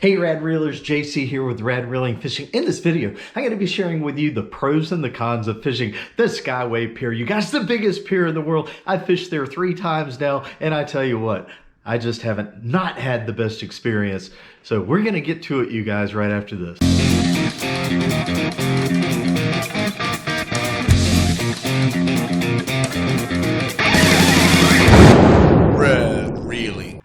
Hey Rad Reelers, JC here with Rad Reeling Fishing. In this video, I'm going to be sharing with you the pros and the cons of fishing the Skyway Pier. You guys, the biggest pier in the world. I've fished there 3 times now, and I tell you what, I just haven't not had the best experience. So we're going to get to it, you guys, right after this.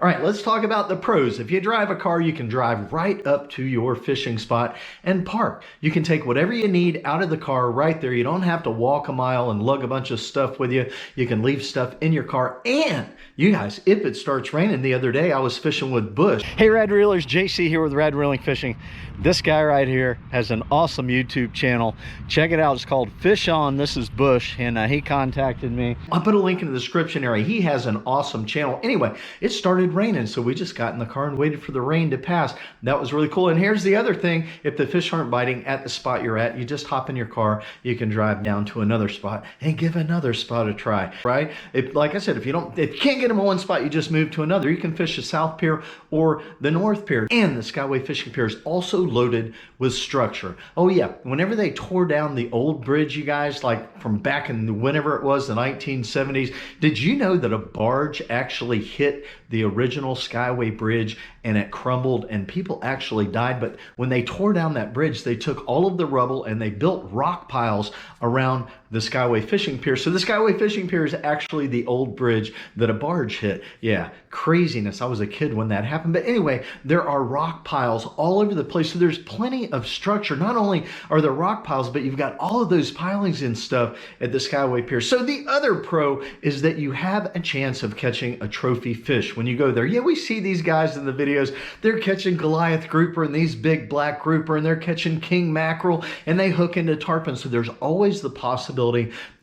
All right, let's talk about the pros. If you drive a car, you can drive right up to your fishing spot and park. You can take whatever you need out of the car right there. You don't have to walk a mile and lug a bunch of stuff with you. You can leave stuff in your car. And you guys, if it starts raining, the other day I was fishing with Bush. Hey Rad Reelers, JC here with Rad Reeling Fishing. This guy right here has an awesome YouTube channel. Check it out. It's called Fish On. This is Bush, and he contacted me. I'll put a link in the description area. He has an awesome channel. Anyway, it started raining, so we just got in the car and waited for the rain to pass. That was really cool. And here's the other thing. If the fish aren't biting at the spot you're at, you just hop in your car. You can drive down to another spot and give another spot a try, right? Like I said, if you can't get them in one spot, you just move to another. You can fish the South Pier or the North Pier. And the Skyway Fishing Pier is also loaded with structure. Oh yeah, whenever they tore down the old bridge, you guys, like from back in whenever it was, the 1970s, did you know that a barge actually hit the original Skyway Bridge and it crumbled and people actually died? But when they tore down that bridge, they took all of the rubble and they built rock piles around the Skyway Fishing Pier. So the Skyway Fishing Pier is actually the old bridge that a barge hit. Yeah, craziness. I was a kid when that happened. But anyway, there are rock piles all over the place. So there's plenty of structure. Not only are there rock piles, but you've got all of those pilings and stuff at the Skyway Pier. So the other pro is that you have a chance of catching a trophy fish when you go there. Yeah, we see these guys in the videos. They're catching Goliath grouper and these big black grouper, and they're catching king mackerel, and they hook into tarpon. So there's always the possibility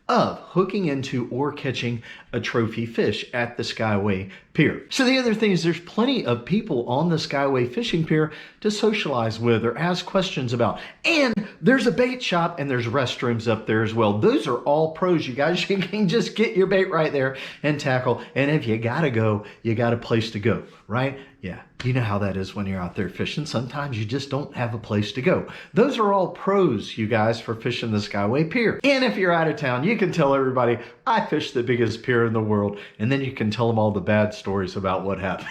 of hooking into or catching a trophy fish at the Skyway Pier. So the other thing is there's plenty of people on the Skyway Fishing Pier to socialize with or ask questions about. And there's a bait shop and there's restrooms up there as well. Those are all pros, you guys. You can just get your bait right there and tackle. And if you gotta go, you got a place to go, right? Yeah, you know how that is when you're out there fishing. Sometimes you just don't have a place to go. Those are all pros, you guys, for fishing the Skyway Pier. And if you're out of town, you can tell everybody, I fished the biggest pier in the world. And then you can tell them all the bad stories about what happened.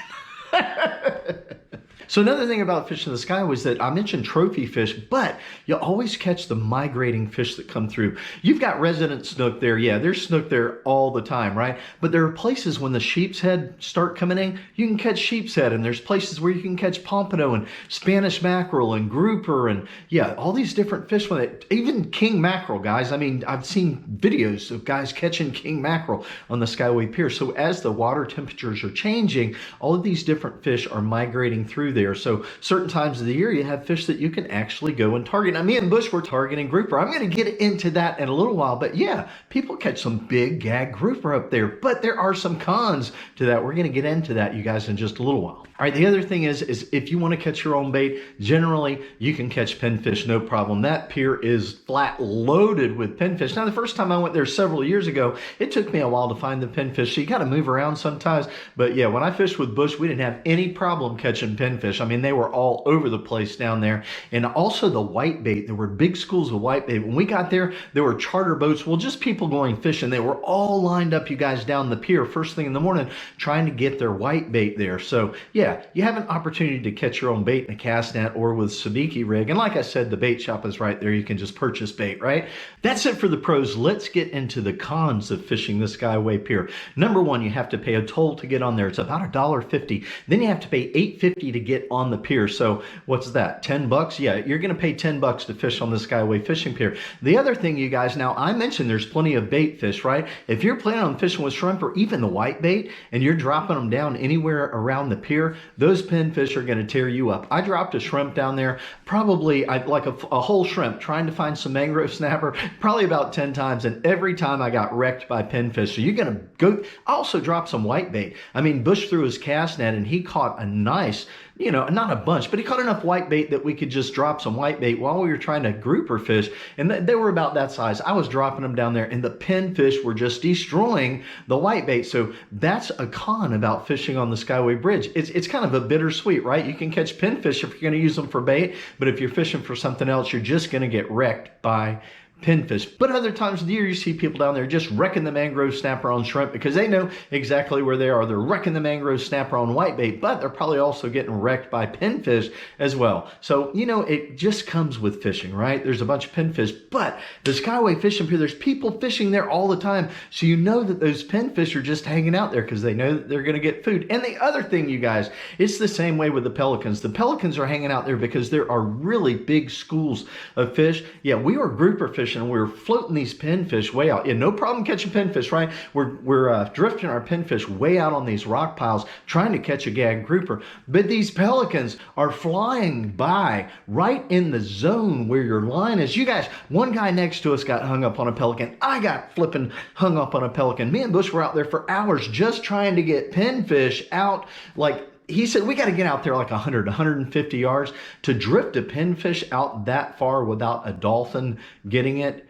So another thing about fishing the sky was that I mentioned trophy fish, but you always catch the migrating fish that come through. You've got resident snook there. Yeah, there's snook there all the time, right? But there are places when the sheep's head start coming in, you can catch sheep's head, and there's places where you can catch pompano and Spanish mackerel and grouper and yeah, all these different fish with it. Even king mackerel, guys. I mean, I've seen videos of guys catching king mackerel on the Skyway Pier. So as the water temperatures are changing, all of these different fish are migrating through there. So certain times of the year you have fish that you can actually go and target. Now me and Bush were targeting grouper. I'm going to get into that in a little while, but yeah, people catch some big gag grouper up there, but there are some cons to that. We're going to get into that, you guys, in just a little while. All right, the other thing is if you want to catch your own bait, generally you can catch pinfish, no problem. That pier is flat loaded with pinfish. Now, the first time I went there several years ago, it took me a while to find the pinfish, so you got to move around sometimes. But yeah, when I fished with Bush, we didn't have any problem catching pinfish. I mean, they were all over the place down there. And also the whitebait, there were big schools of whitebait. When we got there, there were charter boats, well, just people going fishing. They were all lined up, you guys, down the pier first thing in the morning, trying to get their whitebait there. So yeah, you have an opportunity to catch your own bait in a cast net or with sabiki rig. And like I said, the bait shop is right there. You can just purchase bait, right? That's it for the pros. Let's get into the cons of fishing the Skyway Pier. Number one, you have to pay a toll to get on there. It's about $1.50. Then you have to pay $8.50 to get on the pier. So what's that? 10 bucks? Yeah, you're going to pay 10 bucks to fish on the Skyway Fishing Pier. The other thing, you guys, now I mentioned there's plenty of bait fish, right? If you're planning on fishing with shrimp or even the white bait and you're dropping them down anywhere around the pier, those pinfish are going to tear you up. I dropped a shrimp down there, probably like a whole shrimp, trying to find some mangrove snapper, probably about 10 times, and every time I got wrecked by pinfish. So you're going to go. I also dropped some white bait. I mean, Bush threw his cast net and he caught a nice you know, not a bunch, but he caught enough whitebait that we could just drop some whitebait while we were trying to grouper fish. And they were about that size. I was dropping them down there and the pinfish were just destroying the whitebait. So that's a con about fishing on the Skyway Bridge. It's kind of a bittersweet, right? You can catch pinfish if you're going to use them for bait, but if you're fishing for something else, you're just going to get wrecked by pinfish. But other times of the year, you see people down there just wrecking the mangrove snapper on shrimp because they know exactly where they are. They're wrecking the mangrove snapper on whitebait, but they're probably also getting wrecked by pinfish as well. So, you know, it just comes with fishing, right? There's a bunch of pinfish, but the Skyway Fishing Pier, there's people fishing there all the time. So you know that those pinfish are just hanging out there because they know that they're going to get food. And the other thing, you guys, it's the same way with the pelicans. The pelicans are hanging out there because there are really big schools of fish. Yeah, we were grouper fishing and we were floating these pinfish way out. Yeah, no problem catching pinfish, right? We're drifting our pinfish way out on these rock piles trying to catch a gag grouper. But these pelicans are flying by right in the zone where your line is. You guys, one guy next to us got hung up on a pelican. I got flipping hung up on a pelican. Me and Bush were out there for hours just trying to get pinfish out. Like, he said, we got to get out there like 100, 150 yards to drift a pinfish out that far without a dolphin getting it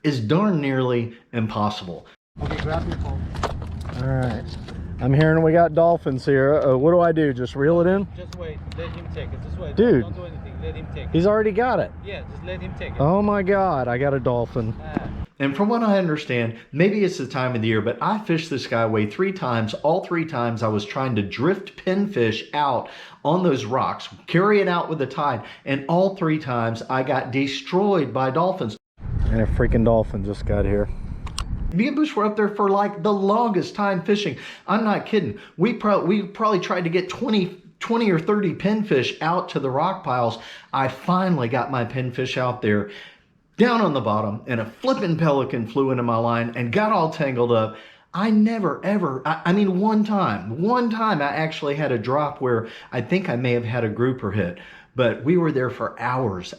is darn nearly impossible. Okay, grab your phone. All right. I'm hearing we got dolphins here. What do I do? Just reel it in? Just wait. Let him take it. Just wait. Dude. Don't do anything. Let him take it. He's already got it. Yeah, just let him take it. Oh my God, I got a dolphin. And from what I understand, maybe it's the time of the year, but I fished the Skyway 3 times. All 3 times I was trying to drift pinfish out on those rocks, carry it out with the tide, and all 3 times I got destroyed by dolphins. And a freaking dolphin just got here. Me and Bush were up there for like the longest time fishing. I'm not kidding. We probably tried to get 20 or 30 pinfish out to the rock piles. I finally got my pinfish out there down on the bottom, and a flipping pelican flew into my line and got all tangled up. I never ever, I mean, one time I actually had a drop where I think I may have had a grouper hit. But we were there for hours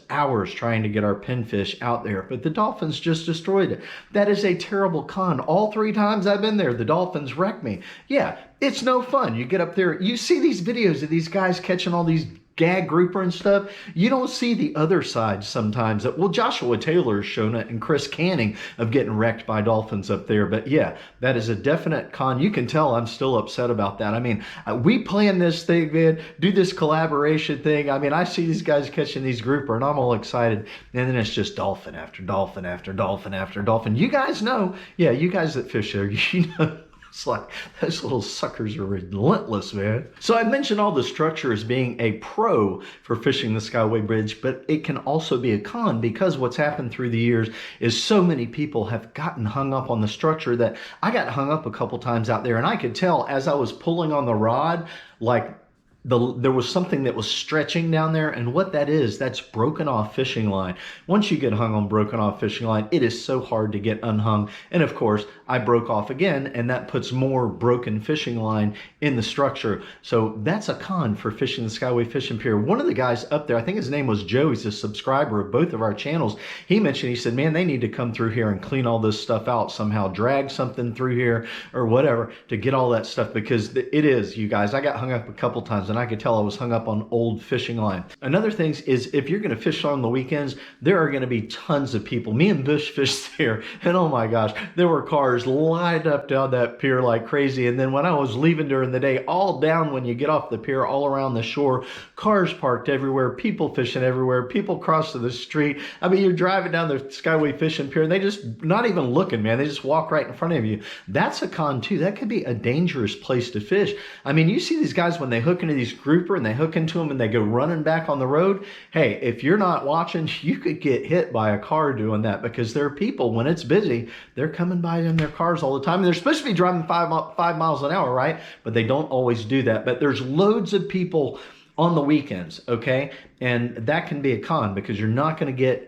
trying to get our pinfish out there. But the dolphins just destroyed it. That is a terrible con. All 3 times I've been there, the dolphins wreck me. Yeah, it's no fun. You get up there, you see these videos of these guys catching all these gag grouper and stuff. You don't see the other side sometimes. Well, Joshua Taylor's shown it and Chris Canning of getting wrecked by dolphins up there. But yeah, that is a definite con. You can tell I'm still upset about that. I mean, we plan this thing, man, do this collaboration thing. I mean, I see these guys catching these grouper and I'm all excited. And then it's just dolphin after dolphin after dolphin after dolphin. You guys know, yeah, you guys that fish there, you know, it's like those little suckers are relentless, man. So I mentioned all the structure as being a pro for fishing the Skyway Bridge, but it can also be a con because what's happened through the years is so many people have gotten hung up on the structure that I got hung up a couple times out there, and I could tell as I was pulling on the rod, like there was something that was stretching down there, and what that is, that's broken off fishing line. Once you get hung on broken off fishing line, it is so hard to get unhung. And of course, I broke off again, and that puts more broken fishing line in the structure. So that's a con for fishing the Skyway Fishing Pier. One of the guys up there, I think his name was Joe, he's a subscriber of both of our channels. He mentioned, he said, man, they need to come through here and clean all this stuff out somehow, drag something through here or whatever to get all that stuff, because it is, you guys, I got hung up a couple times and I could tell I was hung up on old fishing line. Another thing is, if you're going to fish on the weekends, there are going to be tons of people. Me and Bush fished there, and oh my gosh, there were cars lined up down that pier like crazy. And then when I was leaving during the day, all down when you get off the pier, all around the shore, cars parked everywhere, people fishing everywhere, people crossing the street. I mean, you're driving down the Skyway Fishing Pier and they just, not even looking, man, they just walk right in front of you. That's a con too. That could be a dangerous place to fish. I mean, you see these guys when they hook into these grouper and they hook into them and they go running back on the road. Hey, if you're not watching, you could get hit by a car doing that, because there are people, when it's busy, they're coming by in their cars all the time. And they're supposed to be driving 5 miles an hour, right? But they don't always do that. But there's loads of people on the weekends, okay? And that can be a con, because you're not going to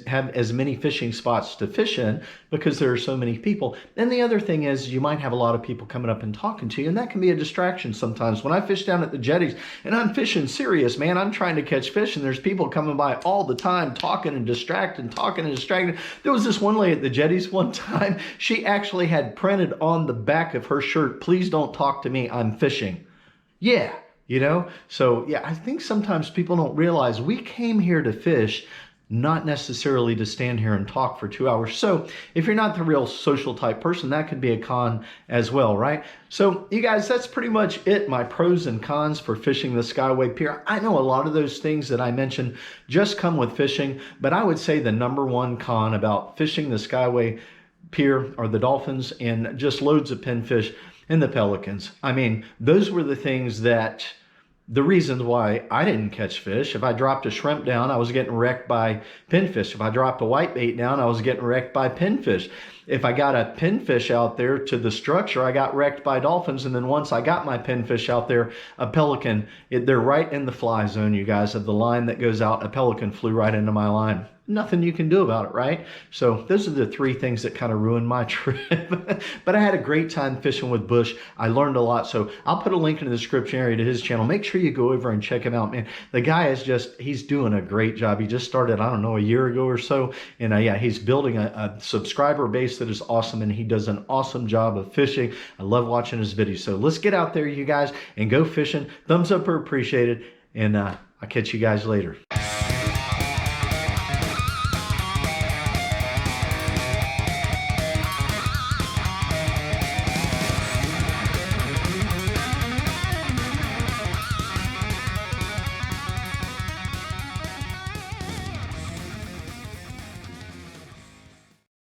have as many fishing spots to fish in because there are so many people. And the other thing is, you might have a lot of people coming up and talking to you, and that can be a distraction sometimes. When I fish down at the jetties and I'm fishing serious, man, I'm trying to catch fish and there's people coming by all the time talking and distracting, talking and distracting. There was this one lady at the jetties one time, she actually had printed on the back of her shirt, "Please don't talk to me, I'm fishing." Yeah, you know? So yeah, I think sometimes people don't realize we came here to fish, not necessarily to stand here and talk for 2 hours. So if you're not the real social type person, that could be a con as well, right? So you guys, that's pretty much it. My pros and cons for fishing the Skyway Pier. I know a lot of those things that I mentioned just come with fishing, but I would say the number one con about fishing the Skyway Pier are the dolphins and just loads of pinfish and the pelicans. I mean, those were the things that the reasons why I didn't catch fish. If I dropped a shrimp down, I was getting wrecked by pinfish. If I dropped a whitebait down, I was getting wrecked by pinfish. If I got a pinfish out there to the structure, I got wrecked by dolphins. And then once I got my pinfish out there, a pelican, they're right in the fly zone, you guys, of the line that goes out. A pelican flew right into my line. Nothing you can do about it, right? So those are the three things that kind of ruined my trip. But I had a great time fishing with Bush. I learned a lot. So I'll put a link in the description area to his channel. Make sure you go over and check him out, man. The guy is just, he's doing a great job. He just started, I don't know, a year ago or so. And yeah, he's building a subscriber base that is awesome. And he does an awesome job of fishing. I love watching his videos. So let's get out there, you guys, and go fishing. Thumbs up are appreciated. And I'll catch you guys later.